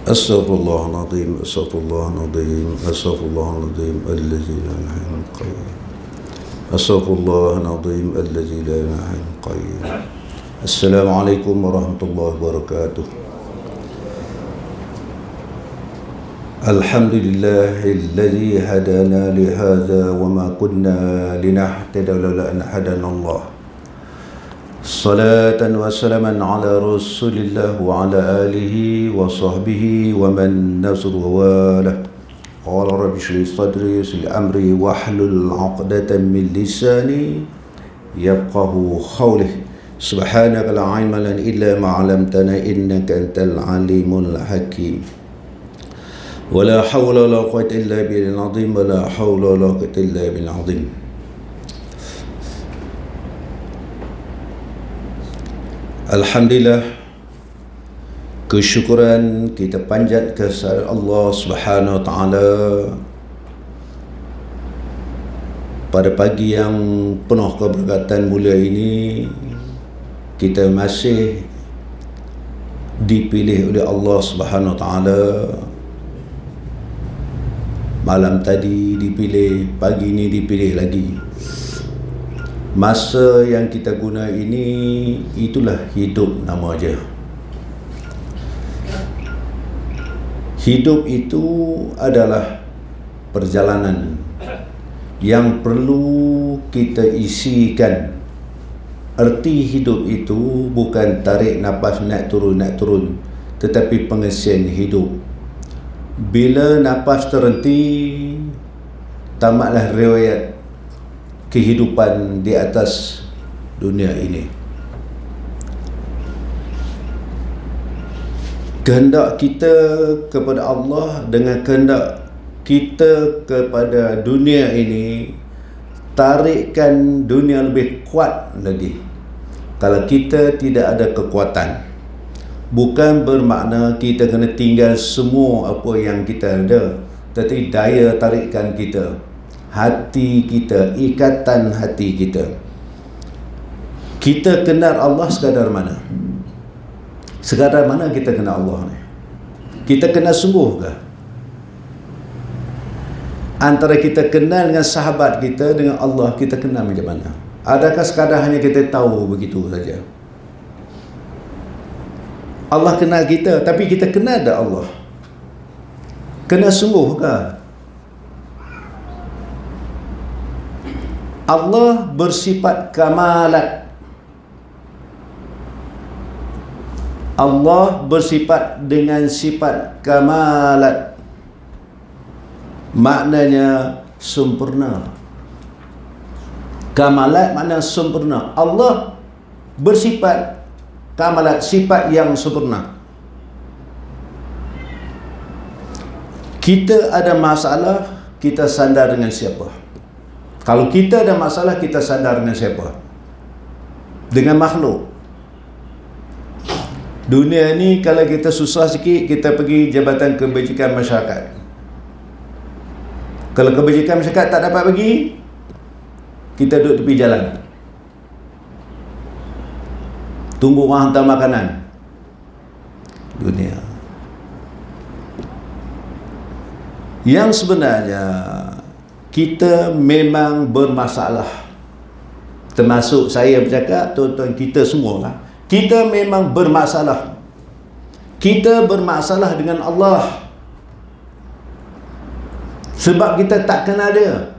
Astaghfirullahaladzim, astaghfirullahaladzim, astaghfirullahaladzim, allazi la ilaha illa qayyum. Astaghfirullahaladzim, allazi la ilaha illa qayyum. Assalamualaikum warahmatullahi wabarakatuh. Alhamdulillahilladzi hadana lihadza wa ma kunna linahtadiya laula an hadana Allah. Salatan wa salaman ala Rasulillah wa ala alihi wa sahbihi wa man nasru wa walah. Qala rabbi shrah li sadri yassir li amri wahlul 'uqdatam min lisani yafqahu qawli. Subhanaka la 'ilma lana illa ma 'allamtana innaka antal alimul hakim. Wala hawla wala quwwata illa billahil 'azim, wala hawla wala quwwata illa billahil 'azim. Alhamdulillah, kesyukuran kita panjat kepada Allah Subhanahu wa taala pada pagi yang penuh keberkatan mulia ini. Kita masih dipilih oleh Allah Subhanahu wa taala. Malam tadi dipilih, pagi ini dipilih lagi. Masa yang kita guna ini, itulah hidup nama aja. Hidup itu adalah perjalanan yang perlu kita isikan. Erti hidup itu bukan tarik nafas naik turun, tetapi pengisian hidup. Bila nafas terhenti, tamatlah riwayat kehidupan di atas dunia ini. Kehendak kita kepada Allah dengan kehendak kita kepada dunia ini, tarikkan dunia lebih kuat lagi. Kalau kita tidak ada kekuatan, bukan bermakna kita kena tinggal semua apa yang kita ada, tetapi daya tarikan kita, hati kita, ikatan hati kita. Kita kenal Allah sekadar mana? Sekadar mana kita kenal Allah ni? Kita kenal sungguh ke? Antara kita kenal dengan sahabat kita, dengan Allah, kita kenal macam mana? Adakah sekadar hanya kita tahu begitu saja? Allah kenal kita, tapi kita kenal tak Allah? Kenal sungguh ke? Allah bersifat kamalat. Allah bersifat dengan sifat kamalat. Maknanya sempurna. Kamalat makna sempurna. Allah bersifat kamalat, sifat yang sempurna. Kita ada masalah, kita sandar dengan siapa? Kalau kita ada masalah, kita sadar dengan siapa? Dengan makhluk. Dunia ni kalau kita susah sikit, kita pergi Jabatan Kebajikan Masyarakat. Kalau kebajikan masyarakat tak dapat pergi, kita duduk tepi jalan, tunggu orang hantar makanan. Dunia yang sebenarnya kita memang bermasalah. Termasuk saya bercakap, tuan-tuan kita semua lah. Kita memang bermasalah. Kita bermasalah dengan Allah. Sebab kita tak kenal dia.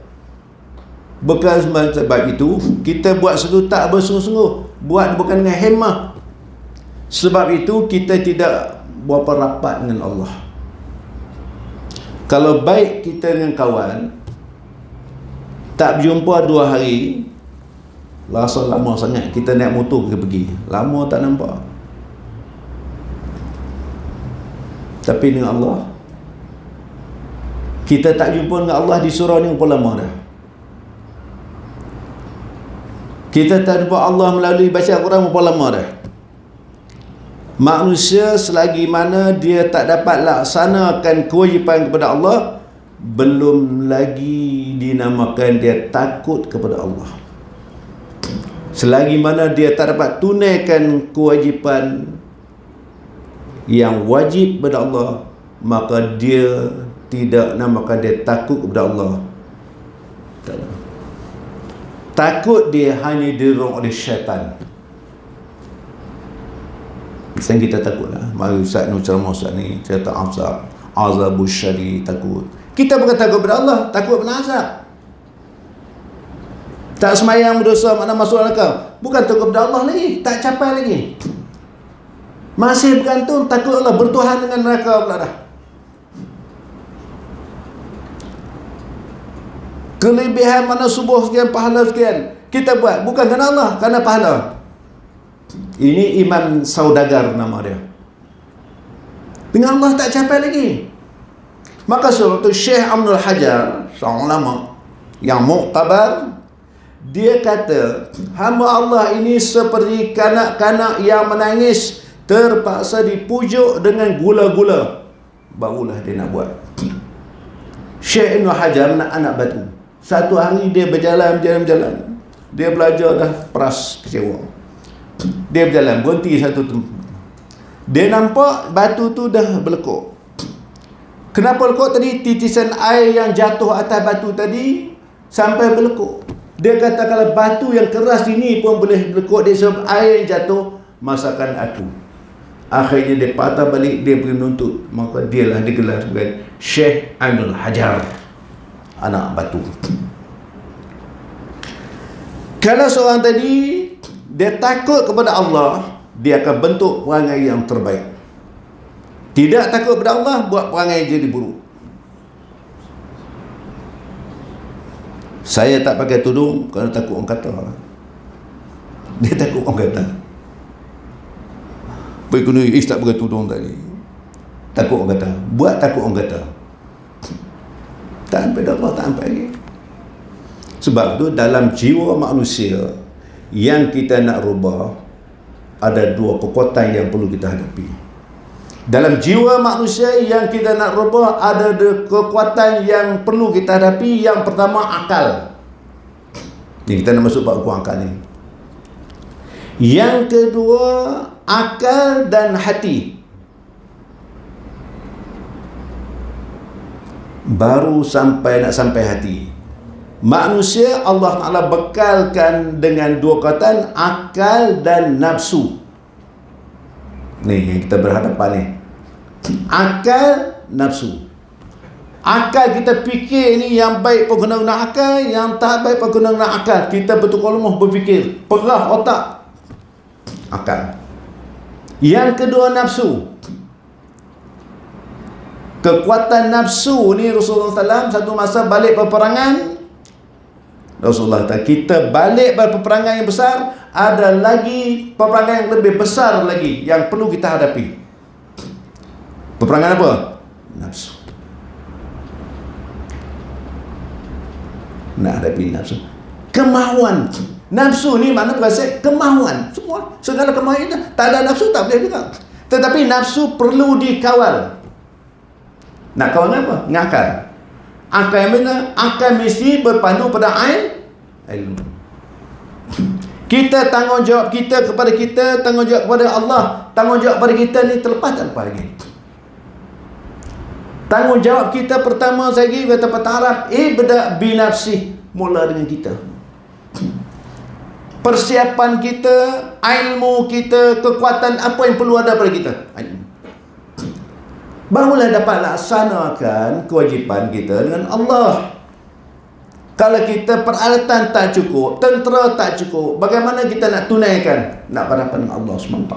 Bukan sebab itu kita buat sesuatu tak bersungguh-sungguh. Buat bukan dengan hemah. Sebab itu kita tidak berapa rapat dengan Allah. Kalau baik kita dengan kawan, tak berjumpa 2 hari, rasa lama sangat. Kita naik motor pergi, lama tak nampak. Tapi dengan Allah, kita tak jumpa dengan Allah di surau ni berapa lama dah. Kita tak jumpa Allah melalui baca Al-Quran berapa lama dah. Manusia selagi mana dia tak dapat laksanakan kewajipan kepada Allah, belum lagi dinamakan dia takut kepada Allah. Selagi mana dia tak dapat tunaikan kewajipan yang wajib kepada Allah, maka dia tidak namakan dia takut kepada Allah. Tak. Takut dia hanya dirong oleh syaitan. Misalnya kita takut lah. Mari Ustaz ni ceramah Ustaz ni cerita azabus syari, takut. Kita bukan takut kepada Allah, takut kepada azab. Tak semayang berdosa makna masuk neraka, bukan takut kepada Allah lagi, tak capai lagi. Masih bergantung takut Allah, bertuhan dengan neraka pula dah. Kelebihan mana subuh sekian, pahala sekian, kita buat bukan kerana Allah, kerana pahala. Ini iman saudagar nama dia. Dengan Allah tak capai lagi. Maka sebab itu Syekh Ibnul Hajar, seorang ulama yang muktabar, dia kata hamba Allah ini seperti kanak-kanak yang menangis terpaksa dipujuk dengan gula-gula, barulah dia nak buat. Syekh Ibnul Hajar anak batu. Satu hari dia berjalan. Dia belajar dah peras kecewa. Dia berjalan, berhenti satu tempat. Dia nampak batu tu dah berlekuk. Kenapa lekuk tadi? Titisan air yang jatuh atas batu tadi sampai berlekuk. Dia kata kalau batu yang keras ini pun boleh berlekuk dia sebab air yang jatuh, masakan aku. Akhirnya dia patah balik, dia pergi menuntut. Maka dialah digelar sebagai Syekh Ibnul Hajar, anak batu. Kalau seorang tadi dia takut kepada Allah, dia akan bentuk perangai yang terbaik. Tidak takut kepada Allah, buat perangai jadi buruk. Saya tak pakai tudung kerana takut orang kata. Dia takut orang kata. Pergi kena tak pakai tudung tadi, takut orang kata. Buat takut orang kata. Tak sampai Allah, tak sampai lagi. Sebab tu dalam jiwa manusia yang kita nak rubah, ada dua kekuatan yang perlu kita hadapi. Dalam jiwa manusia yang kita nak rubah, ada kekuatan yang perlu kita hadapi. Yang pertama, akal. Ni kita nak masuk bab hukum akal ni. Yang kedua, akal dan hati. Baru nak sampai hati. Manusia Allah Ta'ala bekalkan dengan dua kekuatan, akal dan nafsu. Ni yang kita berhadapan ni. Akal, nafsu. Akal kita fikir ni, yang baik pun guna akal, yang tak baik pun guna akal. Kita betul-betul lemah berfikir, perah otak, akal. Yang kedua, nafsu. Kekuatan nafsu ni Rasulullah SAW satu masa balik peperangan, Rasulullah kata kita balik berpeperangan yang besar, ada lagi peperangan yang lebih besar lagi yang perlu kita hadapi. Peperangan apa? Nafsu. Nak hadapi nafsu. Kemahuan. Nafsu ni mana berasal? Kemahuan. Semua. Segala kemahuan itu. Tak ada nafsu tak boleh juga. Tetapi nafsu perlu dikawal. Nak kawal apa? Ngakal. Akal yang mana? Akal mesti berpandu pada ilmu. Kita tanggungjawab kita kepada kita, tanggungjawab kepada Allah, tanggungjawab kepada kita ni terlepas tak lepas lagi. Tanggungjawab kita pertama sekali kata Arab, ibda binafsih, mula dengan kita. Persiapan kita, ilmu kita, kekuatan apa yang perlu ada pada kita. Barulah dapat laksanakan kewajipan kita dengan Allah. Kalau kita peralatan tak cukup, tentera tak cukup, bagaimana kita nak tunaikan? Nak berhadapan dengan Allah SWT.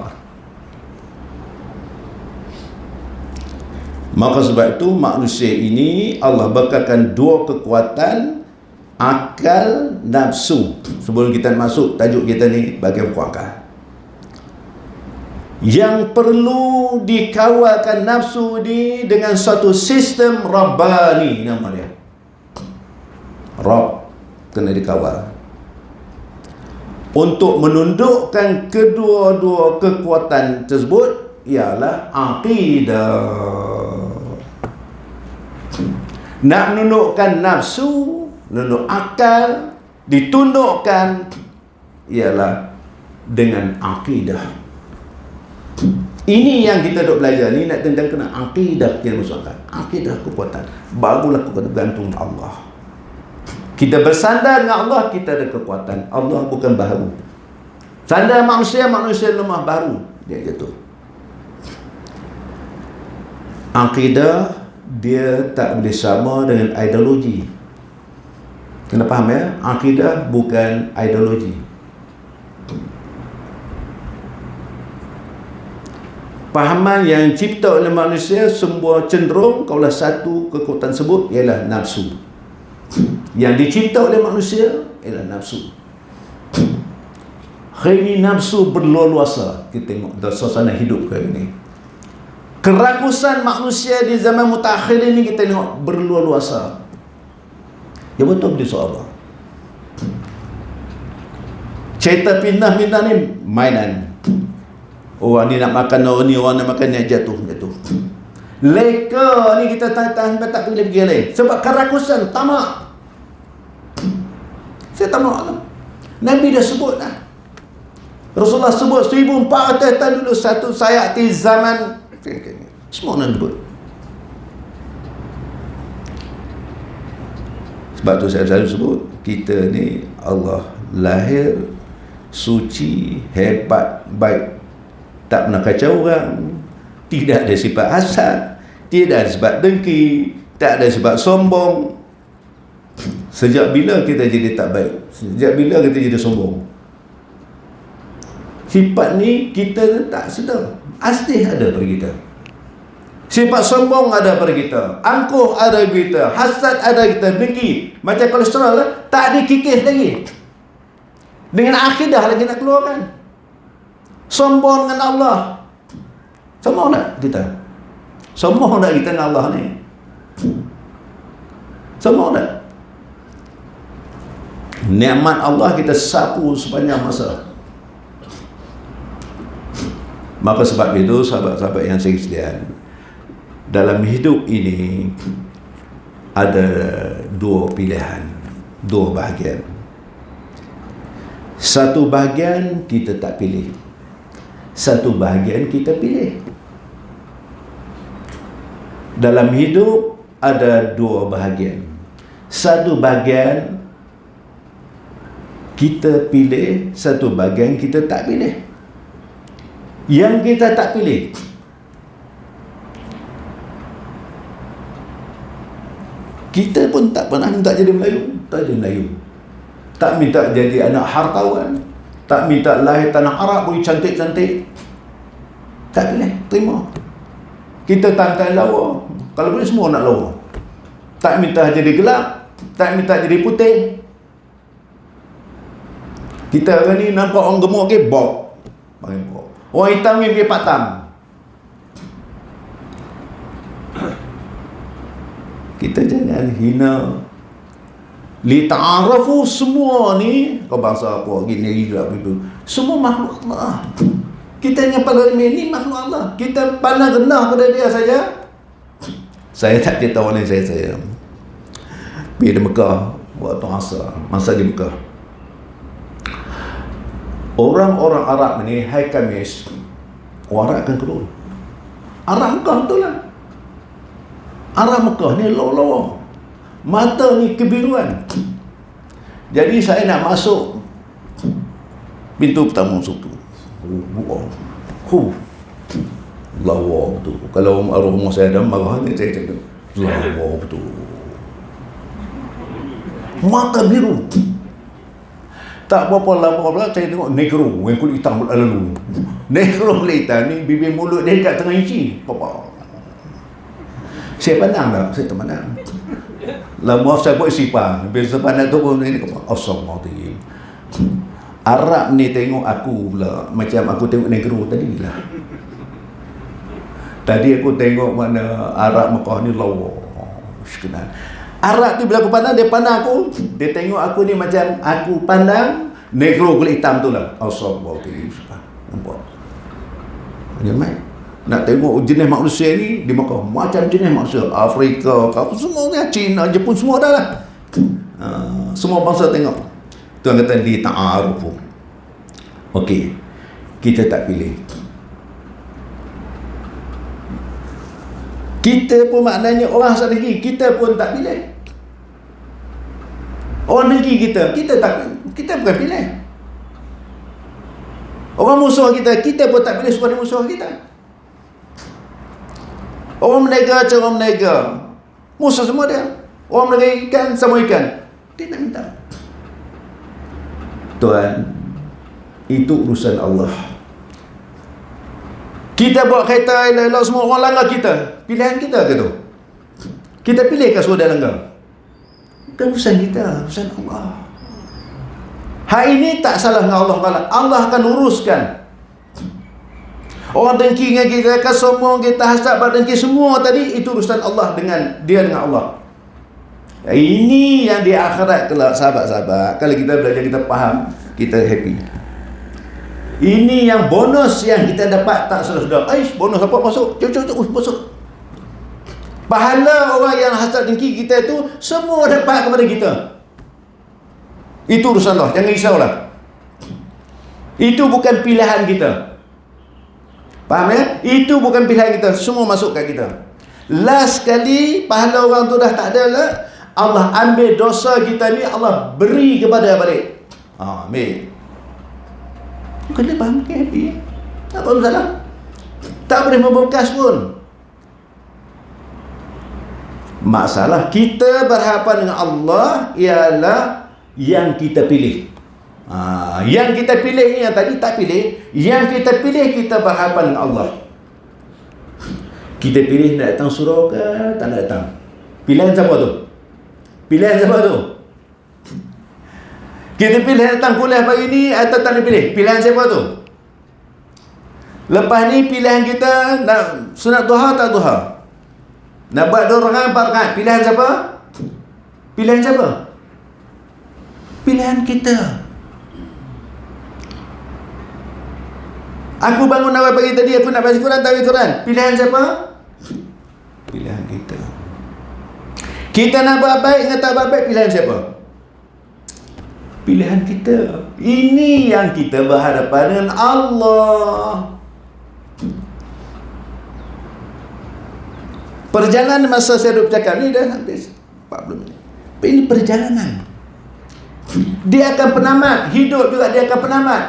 Maka sebab itu manusia ini Allah bekalkan dua kekuatan, akal, nafsu. Sebelum kita masuk tajuk kita ni bagi hukum akal, yang perlu dikawalkan nafsu ni dengan satu sistem Rabbani, nama dia Rabb, kena dikawal untuk menundukkan kedua-dua kekuatan tersebut. Ialah akidah. Nak menundukkan nafsu, menunduk akal, ditundukkan ialah dengan akidah. Ini yang kita duk belajar ni, nak tentang kena akidah kita musuhkan. Akidah kekuatan. Barulah kita bergantung Allah. Kita bersandar dengan Allah, kita ada kekuatan. Allah bukan baru. Sandar manusia, manusia lemah baru. Dia jatuh. Akidah dia tak boleh sama dengan ideologi. Kena faham ya? Akidah bukan ideologi. Pahaman yang cipta oleh manusia semua cenderung kalau satu kekuatan sebut ialah nafsu. Yang dicipta oleh manusia ialah nafsu. Hari ini nafsu berluasa. Kita tengok suasana hidup hari ini. Kerakusan manusia di zaman mutakhir ini kita tengok berluasa. Ya betul dia soal. Cerita pindah-pindah ni mainan. Orang ni nak makan, orang ni orang nak makan, yang jatuh. Leka ni kita tahan tak boleh pergi lain. Sebab kerakusan, tamak. Saya tamak lah. Nabi dah sebut lah. Rasulullah sebut 1400 tahun dulu satu sayati zaman. Semua nak sebut. Sebab tu saya selalu sebut, kita ni Allah lahir suci, hebat, baik. Tak pernah kacau orang, tidak ada sifat hasad, tidak ada sifat dengki, tak ada sifat sombong. Sejak bila kita jadi tak baik? Sejak bila kita jadi sombong? Sifat ni kita tak sedar. Asli ada pada kita. Sifat sombong ada pada kita, angkuh ada pada kita, hasad ada pada kita, dengki macam kolesterol lah, tak dikikis lagi. Dengan akidah lagi nak keluarkan. Sombong dengan Allah. Sombong tak kita? Sombong tak kita dengan Allah ni? Sombong tak? Nikmat Allah kita sapu sepanjang masa. Maka sebab itu sahabat-sahabat yang saya sekalian, dalam hidup ini ada dua pilihan, dua bahagian. Satu bahagian kita tak pilih, satu bahagian kita pilih. Dalam hidup ada dua bahagian. Satu bahagian kita pilih, satu bahagian kita tak pilih. Yang kita tak pilih, kita pun tak pernah minta jadi Melayu, tak jadi Melayu. Tak minta jadi anak hartawan, tak minta lahir tanah Arab boleh cantik-cantik. Tak boleh, terima. Kita tangkai lawa, kalau boleh semua nak lawa. Tak minta jadi gelap, tak minta jadi putih. Kita hari ni nampak orang gemuk ke, bok. Orang hitam ni pergi patam. Kita jangan hina. Li ta'arafu, semua ni kau bangsa apa gini juga begitu, semua makhluk Allah. Kita yang pada ini makhluk Allah, kita pandang rendah pada dia saja. Saya tak cerita orang lain, saya pergi di Mekah waktu masa di Mekah. Orang-orang Arab ni hari Khamis warak akan keluar. Arab Mekah betul lah. Arab Mekah ni lawa-lawa, mata ni kebiruan. Jadi saya nak masuk pintu pertama masuk tu, lawa betul. Kalau rumah saya ada marah ni, saya cakap lawa betul, mata biru. Tak berapa lama pula saya tengok negro yang kulit hitam lalu. Negro kulit hitam ni bibir mulut dia dekat tengah inci. Saya pandang tak? Saya terpandang. Lama saya buat sifar. Bila pandang tu pun ini Astagfirullahaladzim. Arab ni tengok aku pula macam aku tengok negro tadi lah. Tadi aku tengok mana Arab Mekah ni lawa. Sekenal. Arab tu bila aku pandang, dia pandang aku, dia tengok aku ni macam aku pandang negro kulit hitam tu lah. Astagfirullahaladzim. Nampak? Jangan nak tengok jenis manusia ni di Mekah, macam jenis manusia Afrika, semua ni, Cina, Jepun, semua dah lah. Semua bangsa tengok. Tuan kata di ta'arufu. Okey, kita tak pilih. Kita pun maknanya orang asal negeri, kita pun tak pilih. Orang negeri kita bukan pilih. Orang musuh kita pun tak pilih suruh dia musuh kita. Orang menega cara menega, musuh semua dia. Orang menega ikan sama ikan, dia nak minta. Tuan, itu urusan Allah. Kita buat kereta elok-elok, semua orang langgar kita. Pilihan kita ke tu? Kita pilih ke suruh dia langgar? Bukan urusan kita, urusan Allah. Hari ini tak salah dengan Allah Ta'ala. Allah akan uruskan. Orang dengki dengan kita, akan sombong kita, hasad, berdengki, semua tadi itu urusan Allah dengan Allah. Ini yang di akhirat kelak, sahabat-sahabat. Kalau kita belajar, kita faham, kita happy. Ini yang bonus yang kita dapat tak saudara-saudara. Bonus apa masuk? Cuk, masuk. Pahala orang yang hasad dengki kita itu semua dapat kepada kita. Itu urusan Allah, jangan risaulah. Itu bukan pilihan kita. Faham ya? Itu bukan pilihan kita, semua masuk kat kita. Last sekali pahala orang tu dah tak ada lah, Allah ambil dosa kita ni, Allah beri kepada balik. Ambil. Bukan dia faham, happy. Tak apa masalah. Tak boleh membekas pun. Masalah kita berhadapan dengan Allah ialah yang kita pilih. Yang kita pilih ni, yang tadi tak pilih. Yang kita pilih, kita berhadapan dengan Allah. Kita pilih nak datang surau ke tak nak datang. Pilihan siapa tu? Pilihan siapa tu? Kita pilih datang kuliah pagi ni atau tak nak pilih? Pilihan siapa tu? Lepas ni pilihan kita nak sunat duha tak duha? Nak buat 2 rakaat 4 rakaat? Pilihan siapa? Pilihan siapa? Pilihan kita. Aku bangun awal pagi tadi, aku nak baca Quran, tak baca Quran. Pilihan siapa? Pilihan kita. Kita nak buat baik dengan tak buat baik, pilihan siapa? Pilihan kita. Ini yang kita berhadapan dengan Allah. Perjalanan masa saya duduk bercakap ni dah habis 40 minit. Ini perjalanan. Dia akan penamat. Hidup juga dia akan penamat.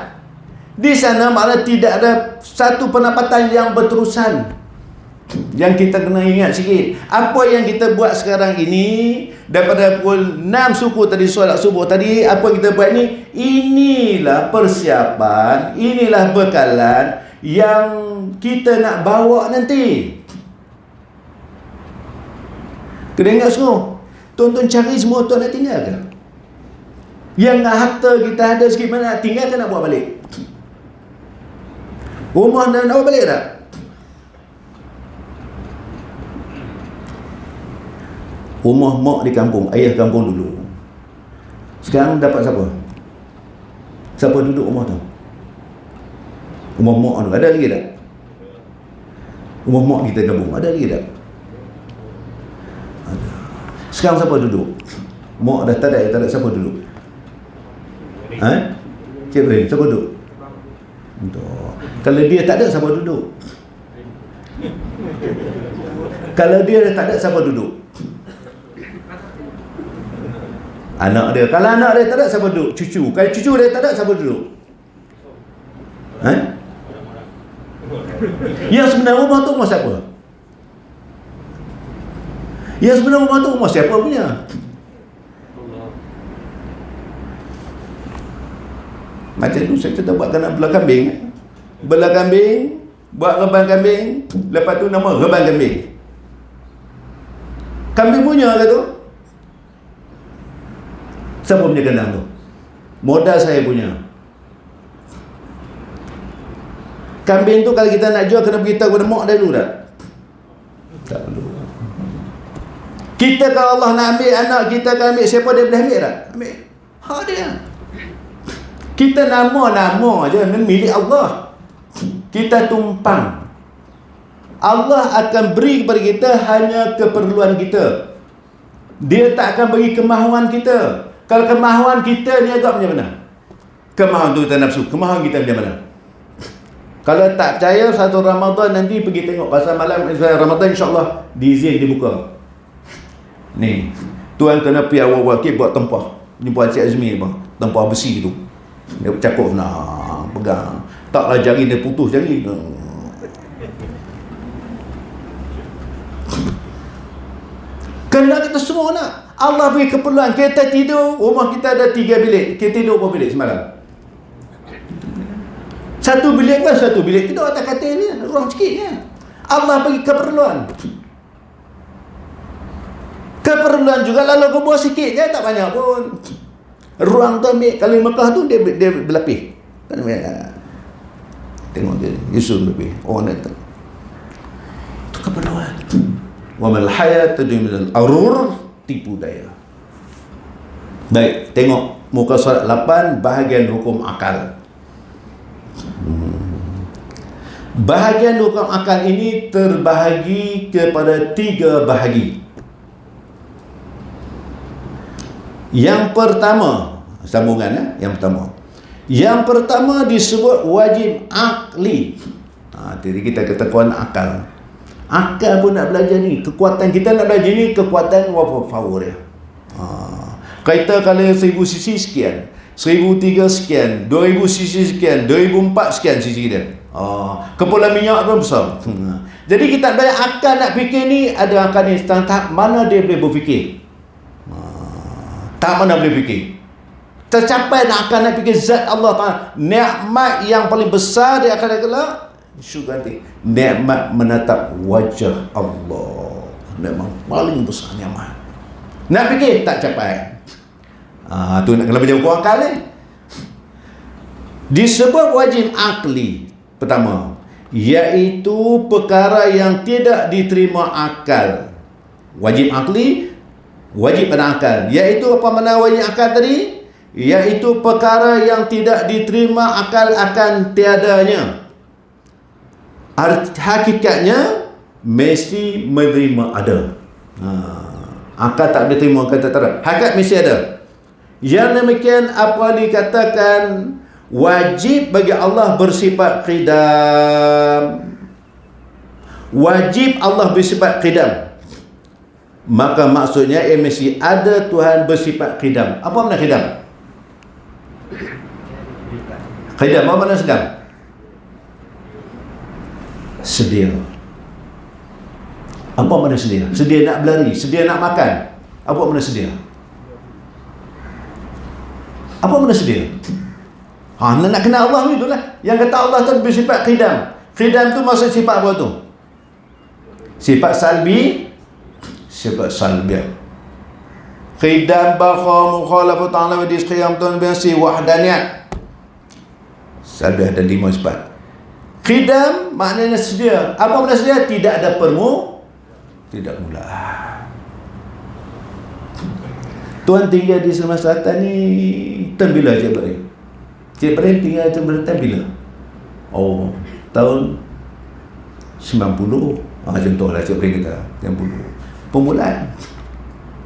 Di sana malah tidak ada satu penapatan yang berterusan. Yang kita kena ingat sikit, apa yang kita buat sekarang ini, daripada pukul 6 suku tadi, solat subuh tadi, apa kita buat ni, inilah persiapan, inilah bekalan yang kita nak bawa nanti. Kena ingat semua. Tuan-tuan cari semua, tuan nak tinggal ke? Yang harta kita ada sikit mana, nak tinggal ke nak buat balik? Rumah nak buat balik tak? Rumah mak di kampung, ayah kampung dulu. Sekarang dapat siapa? Siapa duduk rumah tu? Rumah mak tu, ada lagi tak? Rumah mak kita kampung, ada lagi tak? Ada. Sekarang siapa duduk? Mak dah tak ada, siapa duduk? Cik Ibrahim, siapa duduk? Untuk. Kalau dia tak ada, siapa duduk? Kalau dia dah tak ada, siapa duduk? Anak dia. Kalau anak dia tak ada, siapa duduk? Cucu. Kalau cucu dia tak ada, siapa duduk? Yang sebenarnya rumah tu rumah siapa? Yang sebenarnya rumah tu rumah siapa punya? Macam tu saya cerita buat kena belah kambing. Belah kambing, buat rebang kambing, lepas tu nama rebang kambing. Kambing punya ke tu? Siapa punya kandang tu? Modal saya punya. Kambing tu kalau kita nak jual, kena beritahu kepada mak dulu tak? Tak perlu. Kita kalau Allah nak ambil anak kita, akan ambil siapa, dia boleh ambil tak? Ambil. Hak dia. Kita nama-nama je, milik Allah. Kita tumpang. Allah akan beri kepada kita hanya keperluan kita. Dia tak akan bagi kemahuan kita. Kalau kemahuan kita ni agak macam mana? Kemahuan tu kita nafsu. Kemahuan kita macam mana? Kalau tak percaya satu Ramadan nanti pergi tengok pasal malam Ramadan, insyaAllah diizin dibuka. Ni tuan kena pergi awal-awal buat tempah. Ni buat Cik Azmi apa? Tempah besi tu. Dia cakap nak pegang. Taklah jari dia putus jari. Kena kita semua nak. Allah beri keperluan. Kita tidur, rumah kita ada 3 bilik. Kita tidur berapa bilik semalam? Satu bilik kan, satu bilik tidur atas katil dia. Ruang sikit kan. Allah bagi keperluan. Keperluan juga lalu kubur sikit je, tak banyak pun. Ruang tu ambil, kalau Mekah tu dia berlapis. Tengok dia, Yusuf lebih. Oh, nak itu keperluan. Wa mal hayatu minal arur, tipu daya. Baik, tengok muka surat 8 bahagian hukum akal. Bahagian hukum akal ini terbahagi kepada 3 bahagi. Yang pertama, sambungan ya, yang pertama. Yang pertama disebut wajib akli. Jadi kita kata kuat akal. Akal pun nak belajar ni. Kekuatan kita nak belajar ni, kekuatan power dia. Kita kalau 1000 cc sekian, 1003 sekian, 2000 cc sekian, 2004 sekian cc dia. Kepulauan minyak pun besar. Jadi kita belajar akal nak fikir ni, ada akal ni tahap mana dia boleh berfikir. Tak mana boleh fikir. Tercapai nak akan nak fikir zat Allah Ta'ala. Nikmat yang paling besar dia akan kelak syurga nanti. Nikmat menatap wajah Allah. Nikmat paling besar nikmat. Nak fikir tak capai. Tu nak kena belajar hukum akal ni. Disebut wajib akli pertama, iaitu perkara yang tidak diterima akal. Wajib akli, wajib pada akal. Iaitu apa makna wajib akal tadi? Iaitu perkara yang tidak diterima akal akan tiadanya. Hakikatnya mesti menerima ada. Akal tak boleh terima, kata tak ada. Hakikat mesti ada. Yang demikian apa dikatakan wajib bagi Allah bersifat qidam. Wajib Allah bersifat qidam. Maka maksudnya mesti ada Tuhan bersifat qidam. Apa makna qidam? Qidam apa makna sedang? Sedia. Apa makna sedia? Sedia nak berlari, sedia nak makan. Apa makna sedia? Apa makna sedia? Nak kenal Allah ni itulah. Yang kata Allah tu bersifat qidam. Qidam tu maksud sifat apa tu? Sifat salbi, sifat salbiah. Qidam baqa mukhalafat ta'ala wa disqiyam tun biasi wahdaniyat. Salbiah ada 5 sifat. Qidam maknanya sedia. Apa makna sedia? Tidak ada tidak mula. Tuan tinggal di Sumatera Selatan ni tahun bila Cik Ibrahim? Cik Ibrahim tinggal di Sumatera Selatan bila? Tahun 90. Contohlah Cik Ibrahim kata 90. Permulaan.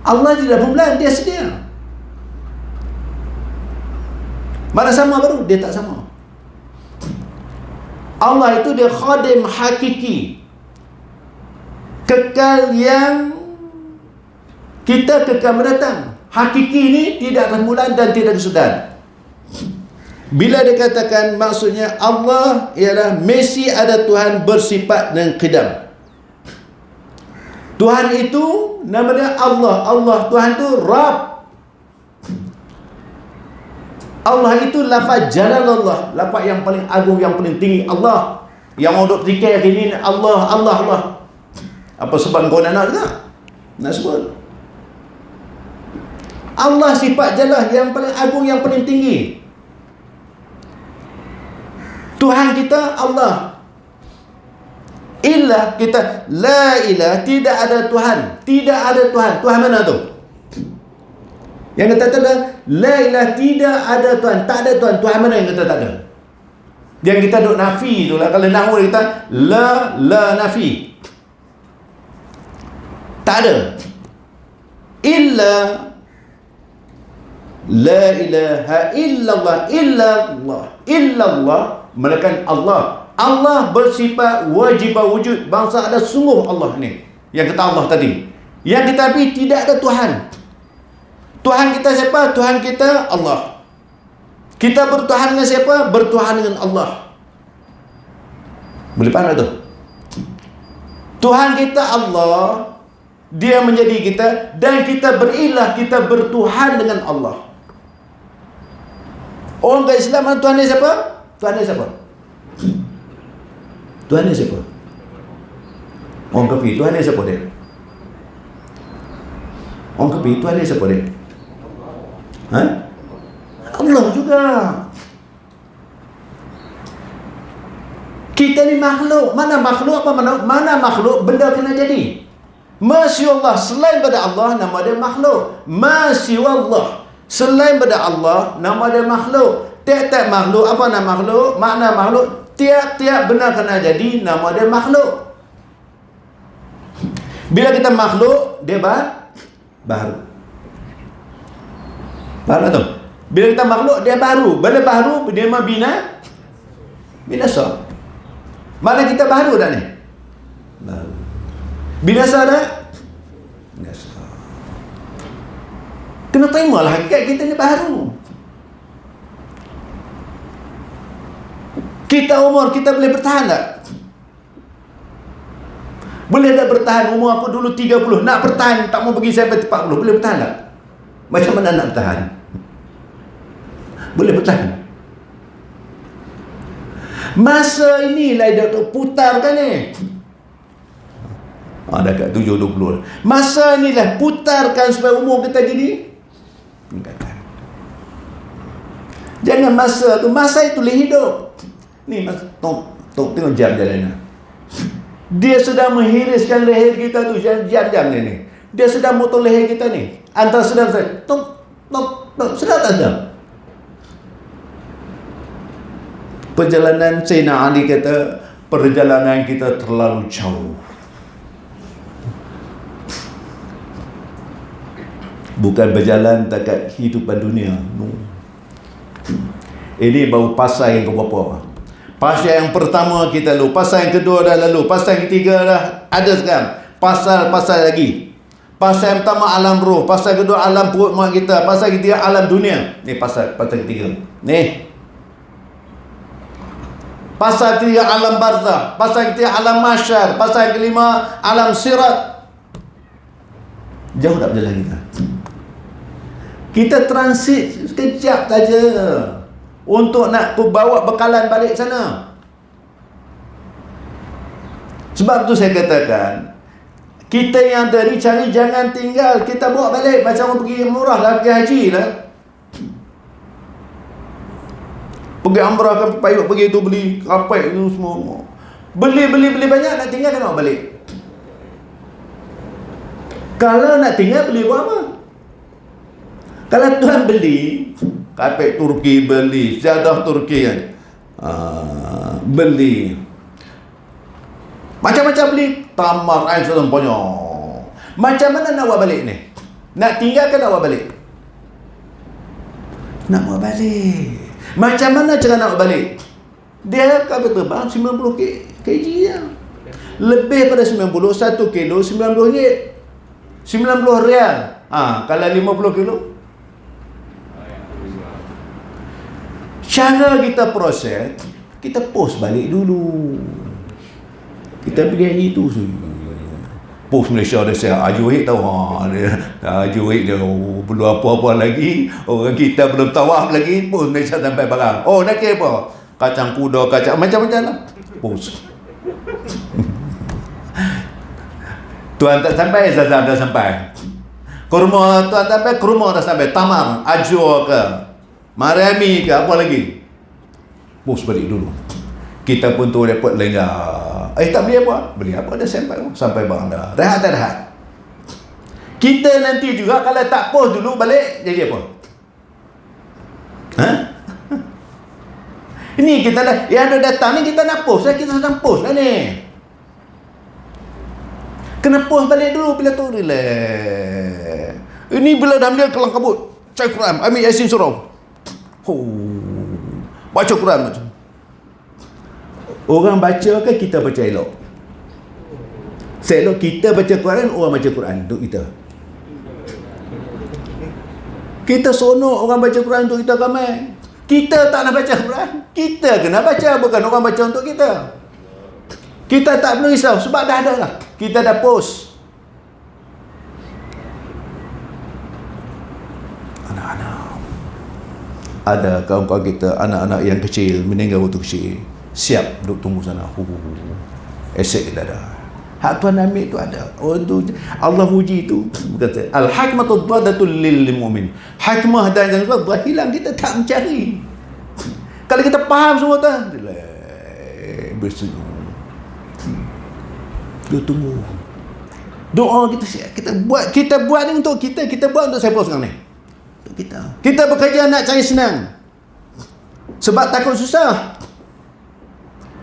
Allah tidak permulaan, dia sedia. Mana sama baru? Dia tak sama. Allah itu dia khadim hakiki. Kekal yang kita kekal mendatang. Hakiki ini tidak permulaan dan tidak kesudahan. Bila dikatakan maksudnya Allah ialah mesti ada Tuhan bersifat dan qidam. Tuhan itu namanya Allah. Allah Tuhan itu Rabb. Allah itu lafaz Jalalullah, lafaz yang paling agung, yang paling tinggi. Allah. Yang mau duk fikir hari ini Allah, Allah, Allah. Apa sebab kau nak tak? Nak sebut Allah sifat Jalal yang paling agung, yang paling tinggi. Tuhan kita Allah. Ilah kita la ilah, tidak ada Tuhan. Tidak ada Tuhan. Tuhan mana tu? Yang kata adalah la ilah, tidak ada Tuhan. Tak ada Tuhan. Tuhan mana yang kata tak ada? Yang kita duk nafi itulah. Kalau nahwu kita la nafi. Tak ada. Illa la ilaha illallah, illallah, illallah, melainkan Allah. Allah bersifat wajib wujud. Bangsa ada sungguh Allah ni. Yang kata Allah tadi. Yang tetapi tidak ada Tuhan. Tuhan kita siapa? Tuhan kita Allah. Kita bertuhan dengan siapa? Bertuhan dengan Allah. Boleh faham tak tu? Tuhan kita Allah, Dia menjadi kita, dan kita berilah, kita bertuhan dengan Allah. Orang Islam, Tuhan dia siapa? Tuhan dia siapa? Tuhan dia siapa? Orang kafir, Tuhan dia siapa dia? Orang kafir, Tuhan dia siapa dia? Ha? Allah juga. Kita ni makhluk. Mana makhluk? Apa mana makhluk? Benda kena jadi. Masya Allah, selain pada Allah, nama dia makhluk. Masya Allah, selain pada Allah, nama dia makhluk. Tiap-tiap makhluk, apa nama makhluk? Makna makhluk, tiap-tiap benda kena jadi, nama dia makhluk. Bila kita makhluk, dia baru. Faham tak tu? Bila kita makhluk, dia baru. Bila baru, dia binasa. Mana kita baru dah ni? Baru. Binasa dah? Binasa. Kena terima lah hakikat kita ni baru. Kita umur, kita boleh bertahan tak? Boleh tak bertahan? Umur aku dulu 30, nak bertahan, tak mau pergi sampai 40, boleh bertahan tak? Macam mana nak bertahan? Boleh bertahan? Masa inilah dia putar kan ni. Dah kat 7.20. Masa inilah putarkan supaya umur kita gini. Jangan masa tu, masa itu boleh hidup. Ni masa tengok jam jalan. Dia sudah menghiriskan leher kita tu jam-jam ni. Dia sudah motong leher kita ni. Antara sedang saya. Sedang tak sedang? Perjalanan Sayyidina Ali kata, perjalanan kita terlalu jauh. Bukan berjalan dekat kehidupan dunia. No. Ini baru pasal yang keberapa? Pasal yang pertama kita lalu, pasal yang kedua dah lalu, pasal yang ketiga dah ada sekarang. Pasal lagi. Pasal yang pertama alam roh, pasal kedua alam perut mak kita, pasal ketiga alam dunia. Ni pasal ketiga. Ni. Pasal ketiga alam barzah, pasal ketiga alam mahsyar, pasal kelima alam sirat. Jauh tak berjalan kita. Kita transit sekejap saja untuk nak bawa bekalan balik sana. Sebab tu saya katakan, kita yang ada ni cari jangan tinggal, kita bawa balik. Macam orang pergi murah lah, pergi haji lah, pergi umrah kan, payuk pergi tu beli kapek tu semua. Beli banyak, nak tinggal kan nak balik. Kalau nak tinggal beli buat apa? Kalau tuan beli kapek Turki, beli sejadah Turki kan, beli macam-macam, beli tamar air selampanya. Macam mana nak buat balik ni? Nak tinggal ke nak buat balik? Nak buat balik. Macam mana cara nak buat balik? Dia kata terbang 90 kg je. Lebih pada 90, 1 kilo 90 ringgit. 90 rial. Kalau 50 kilo. Cara kita proses, kita post balik dulu. Kita pergi haji tu. Post Malaysia dah sihat. Haji Wahid tahu. Haji Wahid dia belum apa-apa lagi. Orang kita belum tawaf lagi. Post Malaysia sampai barang. Oh nak kira apa? Kacang kuda, kacang macam-macam lah. Post. Tuan tak sampai, Zazam dah sampai. Kurma tuan sampai, kurma dah sampai. Tamar, ajwa ke, marami ke, apa lagi. Post balik dulu. Kita pun tu repot lengah. Tak beli apa? Beli apa dah sampai barang dah. Rehat. Kita nanti juga kalau tak post dulu balik jadi apa? Ini kita dah, yang ada datang ni kita nak post. Kita sedang post lah ni. Kena post balik dulu bila tu relax. Ini bila dah ambil kelang kabut, cari Quran, ambil Yasin surau. Baca Quran macam. Orang baca kan kita baca elok. Selok kita baca Quran, orang baca Quran untuk kita. Kita seronok orang baca Quran untuk kita ramai. Kita tak nak baca Quran, kita kena baca, bukan orang baca untuk kita. Kita tak perlu risau sebab dah ada lah. Kita dah post. Anak-anak, ada kawan-kawan kita, anak-anak yang kecil meninggal waktu kecil, siap duduk tunggu sana. Esek kita ada. Hak Tuhan ambil tu ada. Orang tu Allah uji tu berkata, al-hikmatu dhadatul lil mu'min. Hikmah dan yang hilang kita tak mencari. Kalau kita faham semua tu, bersenyum. Dia tunggu. Doa kita buat ni untuk kita buat untuk siapa sekarang ni? Untuk kita. Kita bekerja nak cari senang. Sebab takut susah.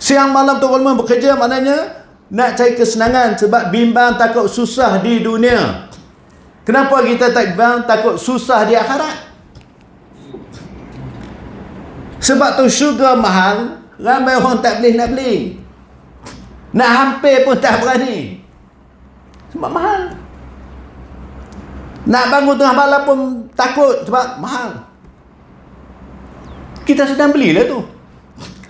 Siang malam tu kalau bekerja maknanya nak cari kesenangan sebab bimbang takut susah di dunia. Kenapa kita tak bimbang takut susah di akhirat? Sebab tu syurga mahal, ramai orang tak boleh nak beli. Nak hampir pun tak berani. Sebab mahal. Nak bangun tengah malam pun takut sebab mahal. Kita sedang belilah tu.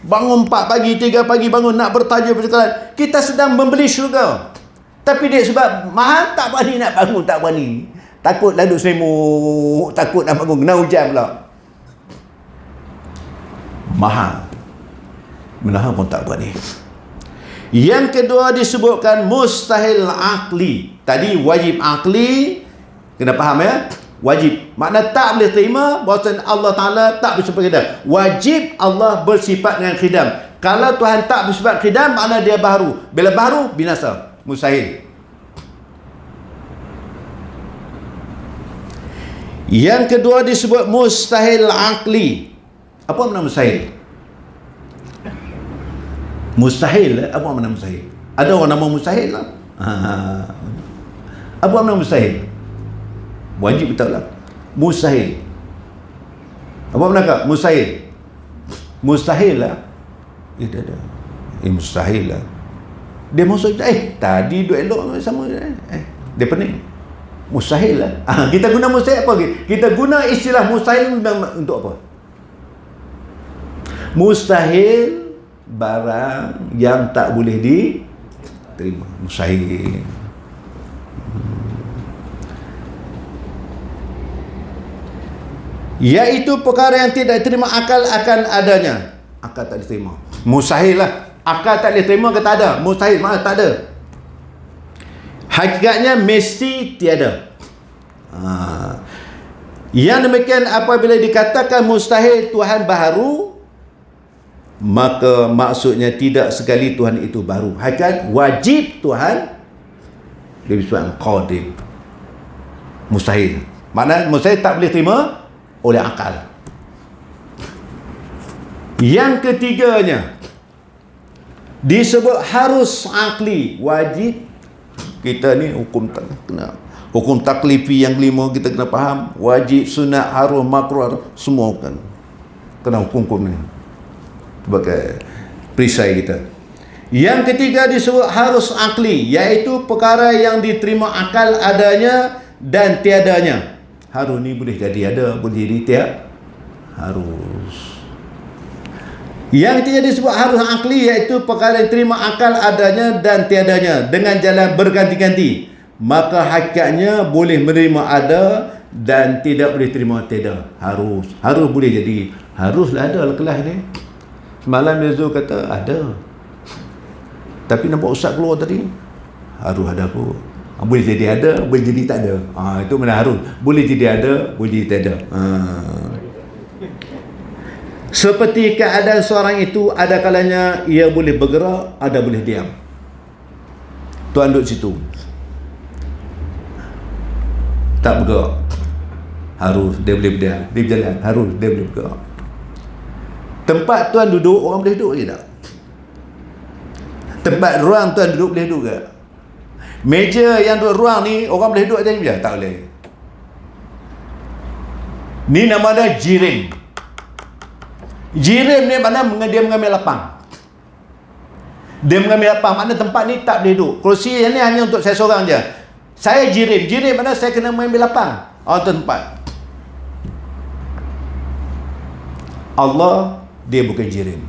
Bangun 4 pagi, 3 pagi bangun nak bertajuk persekolahan. Kita sedang membeli syurga. Tapi dia sebab mahal tak berani nak bangun, tak berani. Takut lalu selimut, takut nak bangun, kena hujan pula. Mahal. Menahan pun tak berani. Yang kedua disebutkan mustahil akli. Tadi wajib akli, kena faham ya? Wajib. Makna tak boleh terima bahawa Allah Ta'ala tak bersifat khidam. Wajib Allah bersifat dengan khidam. Kalau Tuhan tak bersifat khidam, makna dia baharu. Bila baharu, binasa. Mustahil. Yang kedua disebut mustahil akli. Apa makna mustahil? Mustahil, apa makna mustahil? Ada orang nama mustahil lah. Apa makna mustahil? Wajib kita lah. Mustahil. Apa makna kak? Mustahil. Mustahil lah. Dia ada. Mustahil lah. Dia maksud tadi duk elok sama dia pening. Mustahil lah. Kita guna mustahil apa? Kita guna istilah mustahil untuk apa? Mustahil barang yang tak boleh diterima. Mustahil. Iaitu perkara yang tidak diterima akal akan adanya. Akal tak diterima. Mustahil lah. Akal tak boleh terima ke tak ada? Mustahil, makna tak ada. Hakikatnya mesti tiada. Yang demikian apabila dikatakan mustahil Tuhan baharu, maka maksudnya tidak sekali Tuhan itu baru. Hakikat wajib Tuhan dia disebut qadir. Mustahil. Makna mustahil tak boleh terima oleh akal. Yang ketiganya disebut harus akli. Wajib. Kita ni hukum tak kena. Hukum taklifi yang kelima kita kena faham. Wajib, sunat, harus, makruh, semua kan kena hukum-hukum ni sebagai perisai kita. Yang ketiga disebut harus akli, iaitu perkara yang diterima akal adanya dan tiadanya. Harus ni boleh jadi ada, boleh jadi tiada. Harus. Yang ketiga disebut harus akli, iaitu perkara yang diterima akal adanya dan tiadanya dengan jalan berganti-ganti. Maka hakikatnya boleh menerima ada dan tidak boleh terima tiada. Harus. Harus boleh jadi. Haruslah ada lah kelas ni. Semalam dia Zul kata ada. Tapi nampak ustaz keluar tadi, harus ada pun. Boleh jadi ada, boleh jadi tak ada. Itu mana harus. Boleh jadi ada, boleh jadi tak ada. Seperti keadaan seorang itu, ada kalanya ia boleh bergerak, ada boleh diam. Tuan duduk situ, tak bergerak. Harus dia boleh berdiam. Dia berjalan, harus dia boleh bergerak. Tempat tuan duduk, orang boleh duduk ke tak? Tempat ruang tuan duduk boleh duduk ke? Meja yang duduk ruang ni, orang boleh duduk atas meja? Tak boleh. Ni nama dia jirim. Jirim ni mana dia mengambil lapang. Dia mengambil apa? Makna tempat ni tak boleh duduk. Kerusi ni hanya untuk saya seorang je. Saya jirim. Jirim mana saya kena mengambil lapang. Oh, tempat. Allah, dia bukan jirim.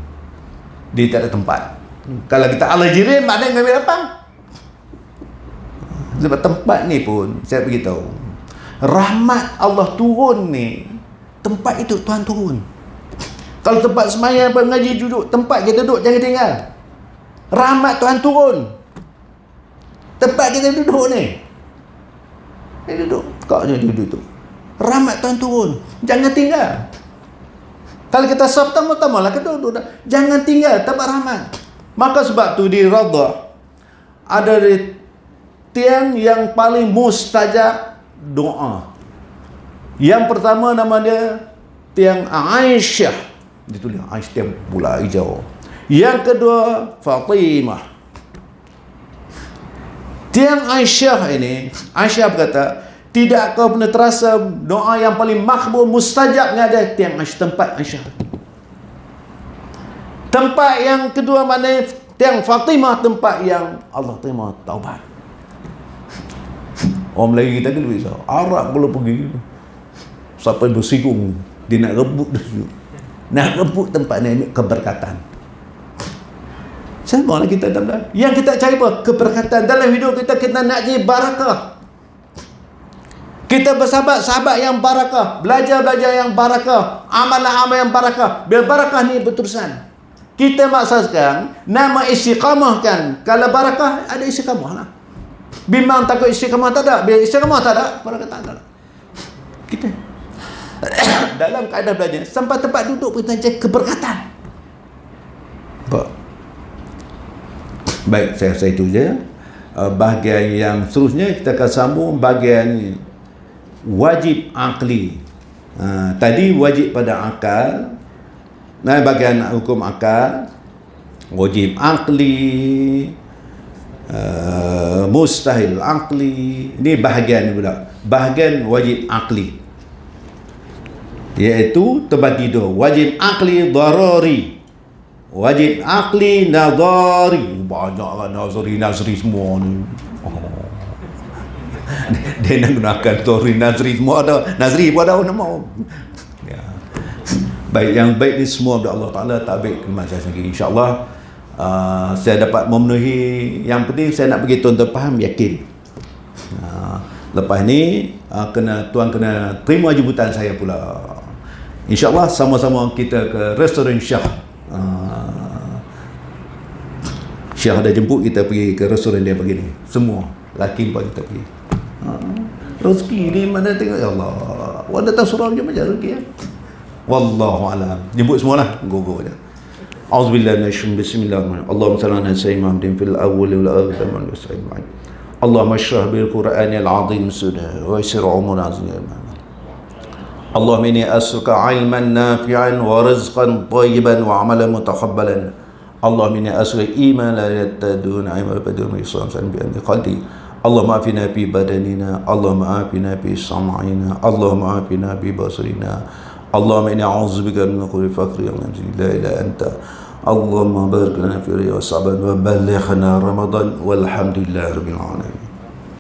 Dia tak ada tempat. Kalau kita Allah jirim, maknanya mengambil lapang. Sebab tempat ni pun, saya beritahu, rahmat Allah turun ni, tempat itu Tuhan turun. Kalau tempat semayang, tempat mengaji, duduk, tempat kita duduk, jangan tinggal. Rahmat Tuhan turun. Tempat kita duduk ni. Dia duduk. Kau je duduk tu. Rahmat Tuhan turun. Jangan tinggal. Kalau kita saf tamu-tamu lah, kita duduk. Jangan tinggal, tempat rahmat. Maka sebab tu di Radah, ada tiang yang paling mustajab doa. Yang pertama nama dia tiang Aisyah. Ditulis Aisyah, tiang pula hijau. Yang kedua Fatimah. Tiang Aisyah ini, Aisyah berkata, tidak kau pernah terasa doa yang paling makbul mustajab yang ada tiang Aisyah, tempat Aisyah. Tempat yang kedua maknanya tiang Fatimah, tempat yang Allah terima taubat. Orang Melayu kita kan bisa Arab kalau pergi sampai bersikung, dia nak rebut dia. Nak rebut tempat ni keberkatan. Sama lah kita teman-teman. Yang kita cari apa? Keberkatan dalam hidup kita. Kita nak jadi barakah. Kita bersahabat-sahabat yang barakah, belajar-belajar yang barakah, amalan-amalan yang barakah. Biar barakah ni berterusan. Kita maksudkan nama istiqamah kan. Kalau barakah ada istiqamah lah. Bimbang takut istiqamah tak ada. Biar istiqamah tak ada, barakah tak ada. Kita dalam keadaan belajar sampai tempat duduk kita cari keberkatan. Baik, saya rasa itu je. Bahagian yang seterusnya kita akan sambung bahagian wajib akli. Tadi wajib pada akal. Nah, bahagian hukum akal, wajib akli, mustahil akli. Ini bahagian pula. Bahagian wajib akli, iaitu terbagi dua. Wajib akli darari, wajib akli nadari. Banyaklah nazari semua ni. Dia nak gunakan Tori Nazri semua ada. Nazri pun ada nama. Ya. Baik, yang baik ni semua dari Allah Ta'ala, tak baik kena saya sendiri. InsyaAllah saya dapat memenuhi. Yang penting saya nak bagi tuan-tuan faham, yakin. Lepas ni tuan kena terima jemputan saya pula. InsyaAllah sama-sama kita ke restoran Syah. Syah ada jemput kita pergi ke restoran dia begini. Semua laki pun kita pergi. Rezeki ni mana tengok, ya Allah. Orang datang surau je macam rezeki ya. Wallahu a'lam. Jemput semualah, go je. Auzubillahi minasyaitanir rajim. Bismillahirrahmanirrahim. Allahumma shalli ala sayyidina Muhammadin fil awwal wal akhir wal wasa'il. Allahumma shrah bil Qur'anil azim sudah wa yassir umurana azim. Allahumma inni as'aluka ilman nafi'an wa rizqan thayyiban wa amalan mutakabbalan. Allahumma inni as'aluka imanan la yattaduna iman badun yusam san bi anni qalbi. Allahumma afina fi badanina, Allahumma afina fi sam'ina, Allahumma afina fi basarina. Allahumma inni a'udzubika min kulli faqri wa la ilaha anta. Allahumma barik lana fi riyadhis saban wa ballighna Ramadan walhamdulillahi rabbil alamin.